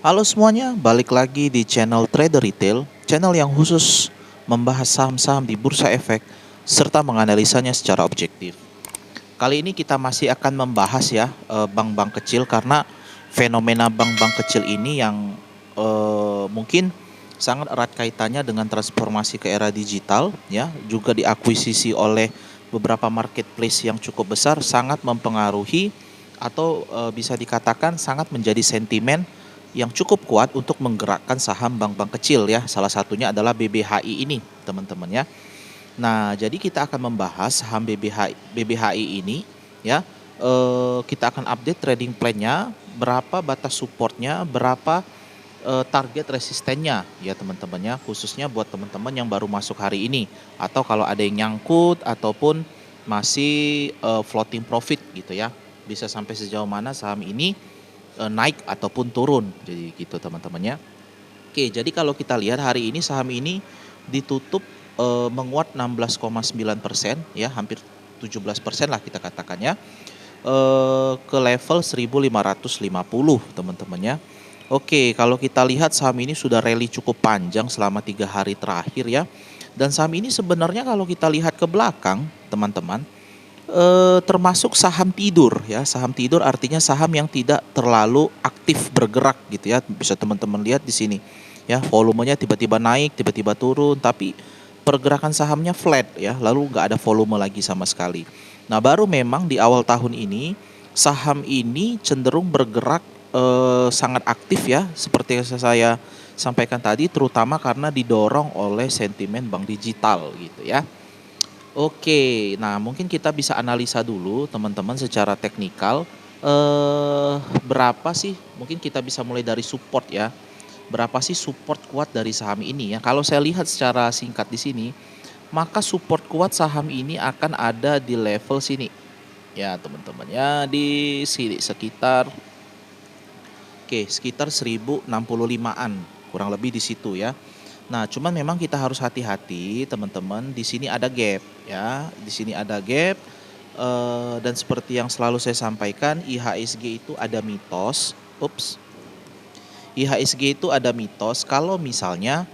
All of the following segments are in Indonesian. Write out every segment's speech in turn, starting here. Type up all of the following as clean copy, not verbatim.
Halo semuanya, balik lagi di channel Trader Retail, channel yang khusus membahas saham-saham di bursa efek serta menganalisanya secara objektif. Kali ini kita masih akan membahas ya bank-bank kecil karena fenomena bank-bank kecil ini yang mungkin sangat erat kaitannya dengan transformasi ke era digital ya, juga diakuisisi oleh beberapa marketplace yang cukup besar, sangat mempengaruhi atau bisa dikatakan sangat menjadi sentimen yang cukup kuat untuk menggerakkan saham bank-bank kecil ya. Salah satunya adalah BBHI ini, teman-teman ya. Nah, jadi kita akan membahas saham BBHI ini ya. Kita akan update trading plan-nya, berapa batas supportnya, berapa target resistennya ya teman-teman ya. Khususnya buat teman-teman yang baru masuk hari ini atau kalau ada yang nyangkut ataupun masih floating profit gitu ya. Bisa sampai sejauh mana saham ini naik ataupun turun. Jadi gitu teman-teman ya. Oke, jadi kalau kita lihat hari ini saham ini ditutup menguat 16,9% ya, hampir 17% lah kita katakan ya. Ke level 1550 teman-teman ya. Oke, kalau kita lihat saham ini sudah rally cukup panjang selama 3 hari terakhir ya. Dan saham ini sebenarnya kalau kita lihat ke belakang teman-teman, termasuk saham tidur ya. Saham tidur artinya saham yang tidak terlalu aktif bergerak gitu ya. Bisa teman-teman lihat di sini ya, volumenya tiba-tiba naik, tiba-tiba turun, tapi pergerakan sahamnya flat ya, lalu nggak ada volume lagi sama sekali. Nah, baru memang di awal tahun ini saham ini cenderung bergerak sangat aktif ya, seperti yang saya sampaikan tadi, terutama karena didorong oleh sentimen bank digital gitu ya. Oke, nah mungkin kita bisa analisa dulu teman-teman secara teknikal, berapa sih, mungkin kita bisa mulai dari support ya. Berapa sih support kuat dari saham ini ya? Kalau saya lihat secara singkat di sini, maka support kuat saham ini akan ada di level sini. Ya, teman-teman ya, di sini sekitar sekitar 1065-an, kurang lebih di situ ya. Nah, cuman memang kita harus hati-hati teman-teman. Di sini ada gap ya. Di sini ada gap dan seperti yang selalu saya sampaikan, IHSG itu ada mitos. IHSG itu ada mitos kalau misalnya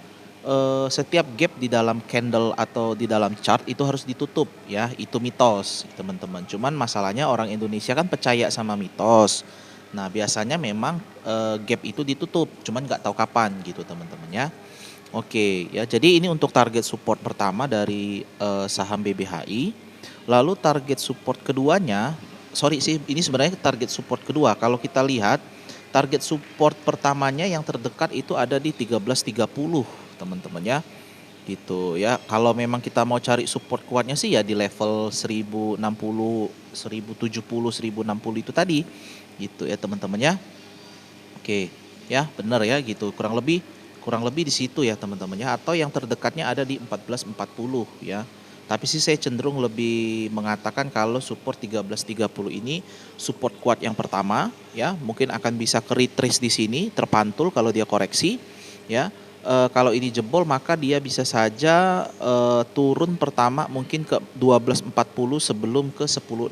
setiap gap di dalam candle atau di dalam chart itu harus ditutup ya, itu mitos teman-teman. Cuman masalahnya orang Indonesia kan percaya sama mitos. Nah, biasanya memang gap itu ditutup, cuman nggak tahu kapan gitu teman-teman ya. Oke ya, jadi ini untuk target support pertama dari saham BBHI. Lalu target support keduanya, sorry sih, ini sebenarnya target support kedua. Kalau kita lihat target support pertamanya yang terdekat itu ada di 1330 teman-teman ya. Gitu ya. Kalau memang kita mau cari support kuatnya sih ya di level 1060, 1070, 1060 itu tadi. Gitu ya teman-teman ya. Oke, ya benar ya gitu. Kurang lebih di situ ya teman-teman ya. Atau yang terdekatnya ada di 1440 ya. Tapi sih saya cenderung lebih mengatakan kalau support 1330 ini support kuat yang pertama ya, mungkin akan bisa ke retrace di sini, terpantul kalau dia koreksi ya. Kalau ini jebol maka dia bisa saja turun pertama mungkin ke 1240 sebelum ke 1065.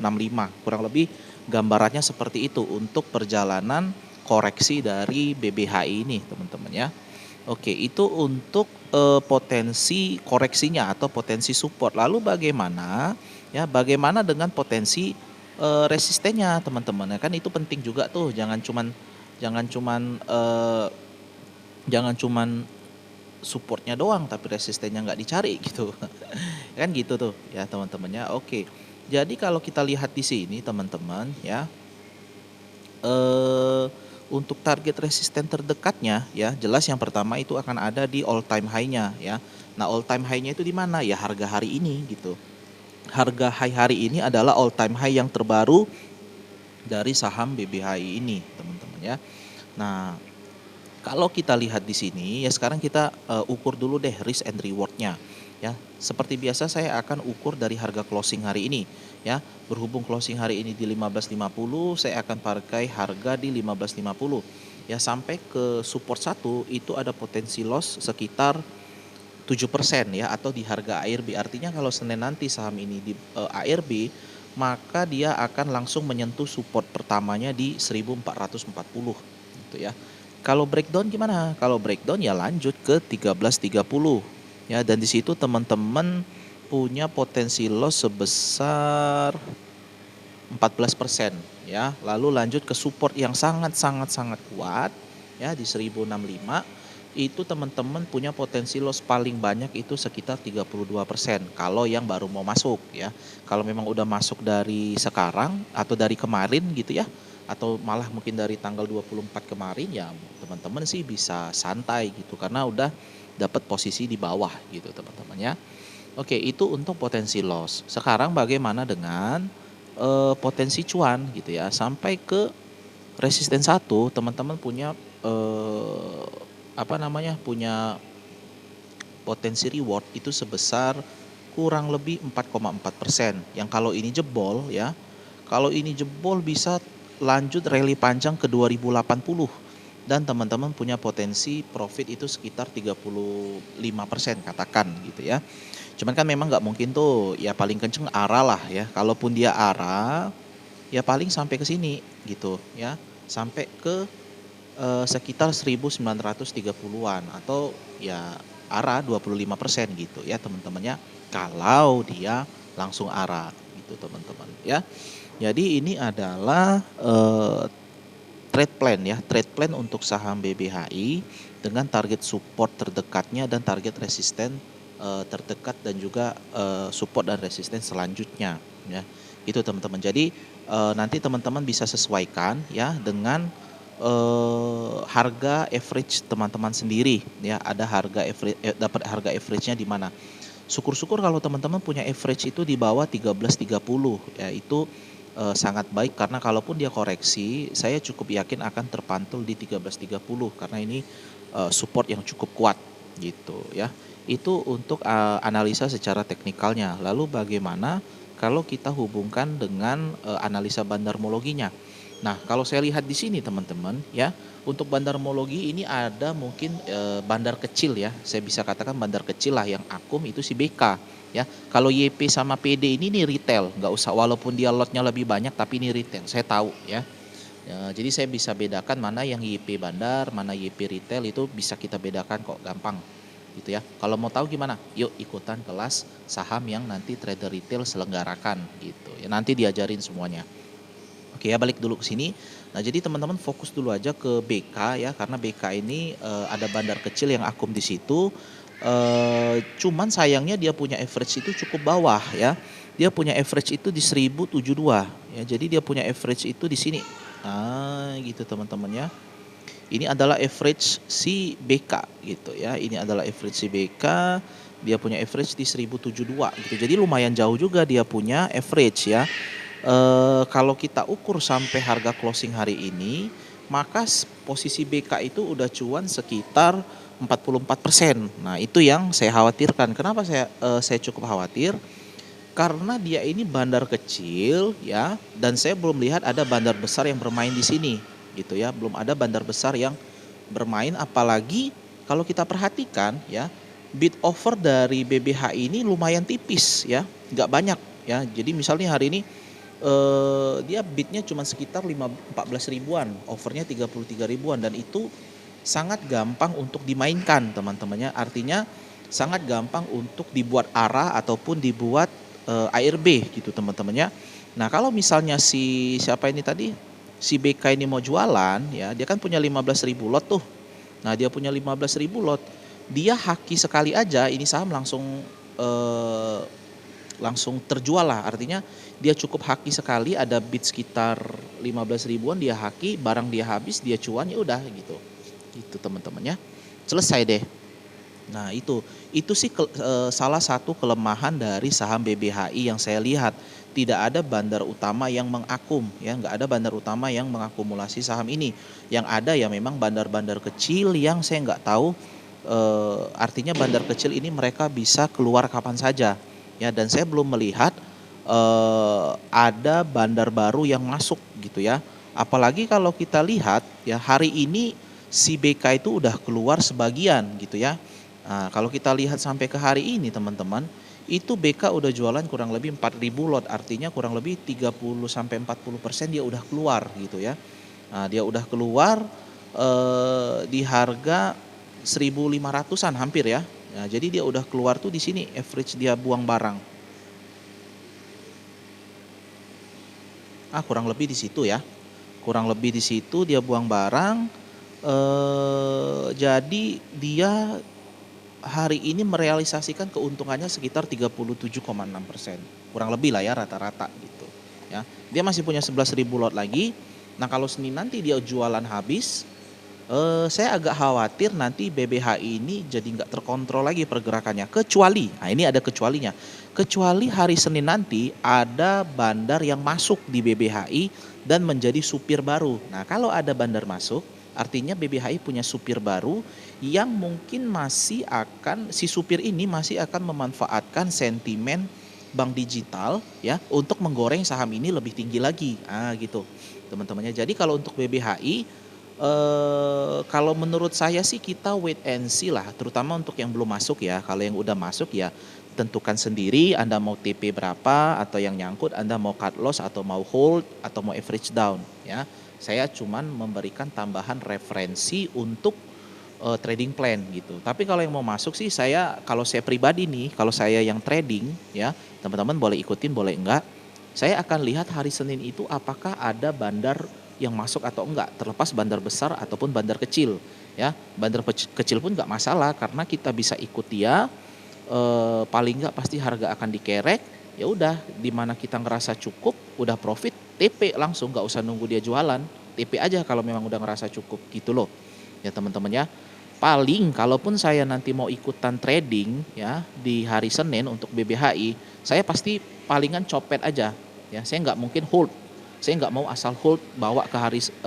Kurang lebih gambarannya seperti itu untuk perjalanan koreksi dari BBHI ini teman-teman ya. Oke, itu untuk potensi koreksinya atau potensi support. Lalu bagaimana ya? Bagaimana dengan potensi resistennya teman-teman? Ya kan itu penting juga tuh. Jangan cuman eh, jangan cuman supportnya doang tapi resistennya nggak dicari gitu. Kan gitu tuh ya teman-teman ya. Oke. Jadi kalau kita lihat di sini teman-teman ya, eh untuk target resisten terdekatnya ya, jelas yang pertama itu akan ada di all time high-nya ya. Nah, all time high-nya itu di mana? Ya harga hari ini gitu. Harga high hari ini adalah all time high yang terbaru dari saham BBHI ini, teman-teman ya. Nah, kalau kita lihat di sini ya, sekarang kita ukur dulu deh risk and reward-nya ya. Seperti biasa saya akan ukur dari harga closing hari ini ya. Berhubung closing hari ini di 15.50, saya akan pakai harga di 15.50 ya, sampai ke support 1 itu ada potensi loss sekitar 7% ya, atau di harga ARB. Artinya kalau Senin nanti saham ini di ARB, maka dia akan langsung menyentuh support pertamanya di 1440 gitu ya. Kalau breakdown gimana? Kalau breakdown ya lanjut ke 13.30 ya, dan di situ teman-teman punya potensi loss sebesar 14% ya. Lalu lanjut ke support yang sangat sangat sangat kuat ya di 1065. Itu teman-teman punya potensi loss paling banyak itu sekitar 32% kalau yang baru mau masuk ya. Kalau memang udah masuk dari sekarang atau dari kemarin gitu ya, atau malah mungkin dari tanggal 24 kemarin, ya teman-teman sih bisa santai gitu karena udah dapat posisi di bawah gitu teman-teman ya. Oke, itu untuk potensi loss. Sekarang bagaimana dengan potensi cuan gitu ya, sampai ke resisten satu, teman-teman punya punya potensi reward itu sebesar kurang lebih 4,4%. Yang kalau ini jebol ya, kalau ini jebol bisa lanjut rally panjang ke 2080 dan teman-teman punya potensi profit itu sekitar 35% katakan gitu ya. Cuman kan memang nggak mungkin tuh ya, paling kenceng arah lah ya. Kalaupun dia arah ya paling sampai ke sini gitu ya, sampai ke sekitar 1930-an atau ya arah 25% gitu ya teman-temannya, kalau dia langsung arah gitu teman-teman ya. Jadi ini adalah trade plan ya, trade plan untuk saham BBHI dengan target support terdekatnya dan target resisten terdekat, dan juga support dan resisten selanjutnya ya. Itu teman-teman. Jadi nanti teman-teman bisa sesuaikan ya dengan harga average teman-teman sendiri ya. Ada harga average, dapat harga average-nya di mana. Syukur-syukur kalau teman-teman punya average itu di bawah 13.30 ya, itu sangat baik karena kalaupun dia koreksi, saya cukup yakin akan terpantul di 13.30 karena ini support yang cukup kuat gitu ya. Itu untuk analisa secara teknikalnya. Lalu bagaimana kalau kita hubungkan dengan analisa bandarmologinya? Nah, kalau saya lihat di sini teman-teman ya, untuk bandarmologi ini ada mungkin bandar kecil ya. Saya bisa katakan bandar kecil lah yang akum itu si BK ya. Kalau YP sama PD ini nih retail, nggak usah, walaupun dia lotnya lebih banyak tapi ini retail. Saya tahu ya. Ya, jadi saya bisa bedakan mana yang YP bandar, mana YP retail, itu bisa kita bedakan kok, gampang gitu ya. Kalau mau tahu gimana? Yuk ikutan kelas saham yang nanti trader retail selenggarakan gitu. Ya nanti diajarin semuanya. Oke ya, balik dulu ke sini. Nah, jadi teman-teman fokus dulu aja ke BK ya, karena BK ini ada bandar kecil yang akum di situ. Cuman sayangnya dia punya average itu cukup bawah ya. Dia punya average itu di 1072 ya. Jadi dia punya average itu di sini. Ah, gitu teman-teman ya. Ini adalah average si BK gitu ya. Ini adalah average si BK. Dia punya average di 1072 gitu. Jadi lumayan jauh juga dia punya average ya. Kalau kita ukur sampai harga closing hari ini, maka posisi BK itu udah cuan sekitar 44%. Nah, itu yang saya khawatirkan. Kenapa saya cukup khawatir? Karena dia ini bandar kecil ya, dan saya belum lihat ada bandar besar yang bermain di sini gitu ya. Belum ada bandar besar yang bermain, apalagi kalau kita perhatikan ya, bid offer dari BBHI ini lumayan tipis ya, nggak banyak ya. Jadi misalnya hari ini dia bidnya cuma sekitar 14 ribuan, overnya 33 ribuan, dan itu sangat gampang untuk dimainkan teman-temannya. Artinya sangat gampang untuk dibuat arah ataupun dibuat ARB gitu teman-temannya. Nah, kalau misalnya si siapa ini tadi, si BK ini mau jualan ya, dia kan punya 15.000 lot tuh. Nah, dia punya 15.000 lot, dia haki sekali aja ini saham eh, langsung terjual lah. Artinya dia cukup haki sekali, ada bid sekitar 15 ribuan, dia haki, barang dia habis, dia cuan, ya udah gitu. Gitu teman-teman ya. Selesai deh. Nah, itu sih salah satu kelemahan dari saham BBHI yang saya lihat. Tidak ada bandar utama yang mengakum ya, nggak ada bandar utama yang mengakumulasi saham ini. Yang ada ya memang bandar-bandar kecil yang saya nggak tahu, artinya bandar kecil ini mereka bisa keluar kapan saja ya, dan saya belum melihat ada bandar baru yang masuk gitu ya. Apalagi kalau kita lihat ya, hari ini si BK itu udah keluar sebagian gitu ya. Nah, kalau kita lihat sampai ke hari ini teman-teman, itu BK udah jualan kurang lebih 4.000 lot, artinya kurang lebih 30 sampai 40% dia udah keluar gitu ya. Nah, dia udah keluar, di harga 1.500-an hampir ya. Nah, jadi dia udah keluar tuh di sini average dia buang barang. Kurang lebih di situ ya. Kurang lebih di situ dia buang barang. Jadi dia hari ini merealisasikan keuntungannya sekitar 37,6%. Kurang lebih lah ya rata-rata gitu. Ya, dia masih punya 11.000 lot lagi. Nah, kalau Senin nanti dia jualan habis, saya agak khawatir nanti BBHI ini jadi nggak terkontrol lagi pergerakannya. Kecuali, nah ini ada kecualinya. Kecuali hari Senin nanti ada bandar yang masuk di BBHI dan menjadi supir baru. Nah, kalau ada bandar masuk, artinya BBHI punya supir baru yang mungkin si supir ini masih akan memanfaatkan sentimen bank digital ya untuk menggoreng saham ini lebih tinggi lagi. Gitu teman-temannya. Jadi kalau untuk BBHI kalau menurut saya sih kita wait and see lah, terutama untuk yang belum masuk ya. Kalau yang udah masuk ya tentukan sendiri Anda mau TP berapa, atau yang nyangkut Anda mau cut loss atau mau hold atau mau average down ya. Saya cuman memberikan tambahan referensi untuk trading plan gitu. Tapi kalau yang mau masuk sih kalau saya pribadi nih, kalau saya yang trading ya, teman-teman boleh ikutin boleh enggak. Saya akan lihat hari Senin itu apakah ada bandar yang masuk atau enggak, terlepas bandar besar ataupun bandar kecil ya. Bandar kecil pun enggak masalah karena kita bisa ikut dia, paling enggak pasti harga akan dikerek. Ya udah, di mana kita ngerasa cukup udah profit, TP langsung, enggak usah nunggu dia jualan, TP aja kalau memang udah ngerasa cukup gitu loh ya teman-teman ya. Paling kalaupun saya nanti mau ikutan trading ya di hari Senin untuk BBHI, saya pasti palingan copet aja ya. Saya nggak mungkin hold. Saya nggak mau asal hold bawa ke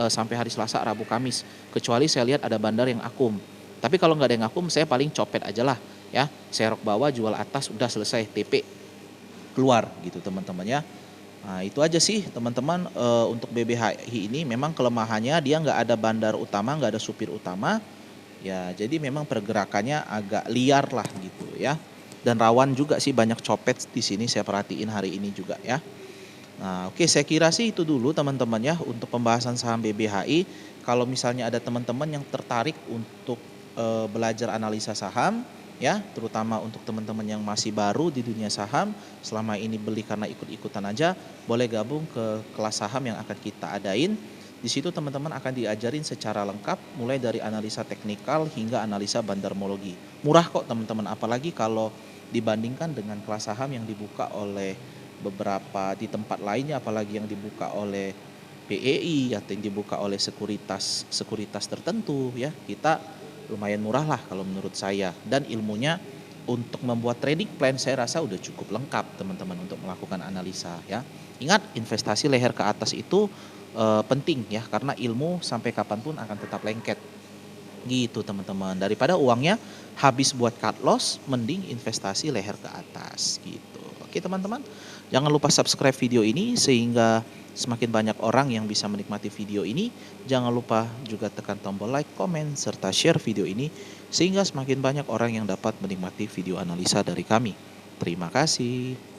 sampai hari Selasa, Rabu, Kamis. Kecuali saya lihat ada bandar yang akum. Tapi kalau nggak ada yang akum, saya paling copet aja lah ya. Serok bawah, jual atas, udah selesai, TP keluar gitu teman-teman ya. Nah, itu aja sih teman-teman, untuk BBHI ini memang kelemahannya dia nggak ada bandar utama, nggak ada supir utama. Ya, jadi memang pergerakannya agak liar lah gitu ya. Dan rawan juga sih, banyak copet di sini saya perhatiin hari ini juga ya. Nah, oke, saya kira sih itu dulu teman-teman ya untuk pembahasan saham BBHI. Kalau misalnya ada teman-teman yang tertarik untuk belajar analisa saham ya, terutama untuk teman-teman yang masih baru di dunia saham, selama ini beli karena ikut-ikutan aja, boleh gabung ke kelas saham yang akan kita adain. Di situ teman-teman akan diajarin secara lengkap mulai dari analisa teknikal hingga analisa bandarmologi. Murah kok teman-teman, apalagi kalau dibandingkan dengan kelas saham yang dibuka oleh beberapa di tempat lainnya, apalagi yang dibuka oleh BEI atau yang dibuka oleh sekuritas tertentu ya. Kita lumayan murah lah kalau menurut saya, dan ilmunya untuk membuat trading plan saya rasa udah cukup lengkap teman-teman untuk melakukan analisa ya. Ingat, investasi leher ke atas itu penting ya, karena ilmu sampai kapanpun akan tetap lengket gitu teman-teman. Daripada uangnya habis buat cut loss, mending investasi leher ke atas gitu. Oke teman-teman, jangan lupa subscribe video ini sehingga semakin banyak orang yang bisa menikmati video ini. Jangan lupa juga tekan tombol like, komen, serta share video ini sehingga semakin banyak orang yang dapat menikmati video analisa dari kami. Terima kasih.